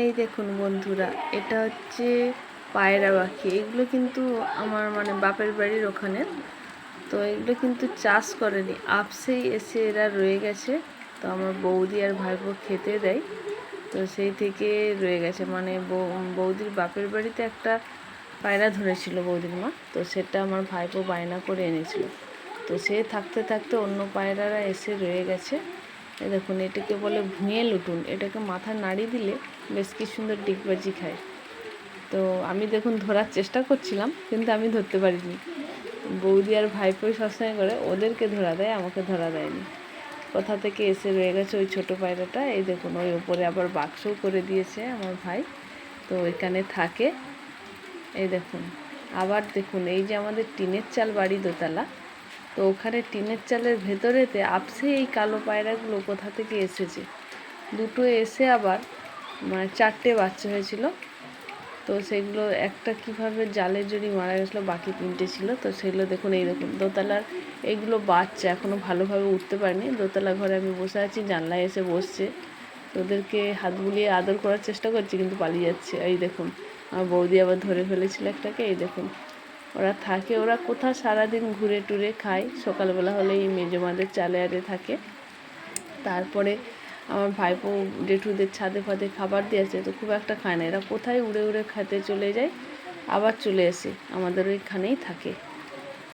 এই দেখুন বন্ধুরা, এটা হচ্ছে পায়রা পাখি। এগুলো কিন্তু আমার বাপের বাড়ির ওখানে। তো এগুলো কিন্তু চাষ করেনি, আপসেই এসে এরা রয়ে গেছে। তো আমার বৌদি আর ভাইপো খেতে দেয়, তো সেই থেকে রয়ে গেছে। বৌদির বাপের বাড়িতে একটা পায়রা ধরেছিল বৌদির মা, তো সেটা আমার ভাইপো বায়না করে এনেছিল। তো সে থাকতে থাকতে অন্য পায়রারা এসে রয়ে গেছে। এই দেখুন, এটাকে বলে ভুঁয়ে লুটুন। এটাকে মাথা নাড়ি দিলে বেশ কি সুন্দর ডিগবাজি খায়। তো আমি দেখুন ধরার চেষ্টা করছিলাম, কিন্তু আমি ধরতে পারিনি। বৌদি আর ভাইপোই সবসময় করে ওদেরকে ধরা দেয়, আমাকে ধরা দেয়নি। কোথা থেকে এসে রয়ে গেছে ওই ছোটো পায়রাটা। এই দেখুন, ওই ওপরে আবার বাক্সও করে দিয়েছে আমার ভাই, তো ওইখানে থাকে। এই দেখুন, আবার দেখুন, এই যে আমাদের টিনের চাল বাড়ি দোতলা, তো ওখানে টিনের চালের ভেতরেতে আপসে এই কালো পায়রাগুলো কোথা থেকে এসেছে। দুটো এসে আবার 4টে বাচ্চা হয়েছিল। তো সেগুলো একটা কীভাবে জালের জড়ি মারা গেছিলো, বাকি 3টে ছিল। তো সেগুলো দেখুন, এই দেখুন দোতলার এইগুলো বাচ্চা এখনও ভালোভাবে উঠতে পারেনি। দোতলা ঘরে আমি বসে আছি, জানলায় এসে বসছে। ওদেরকে হাত বুলিয়ে আদর করার চেষ্টা করছি, কিন্তু পালিয়ে যাচ্ছে। এই দেখুন, আমার বৌদি আবার ধরে ফেলেছিল একটাকে। এই দেখুন, ওরা থাকে, ওরা কোথাও সারাদিন ঘুরে টুরে খায়। সকালবেলা হলে এই মেজমাদের চালে আরে থাকে। তারপরে আমার ভাইপো জেঠুদের ছাদে ফাদে খাবার দিয়েছে, তো খুব একটা খায় না। এরা কোথায় উড়ে উড়ে খেতে চলে যায়, আবার চলে আসে, আমাদের ওইখানেই থাকে।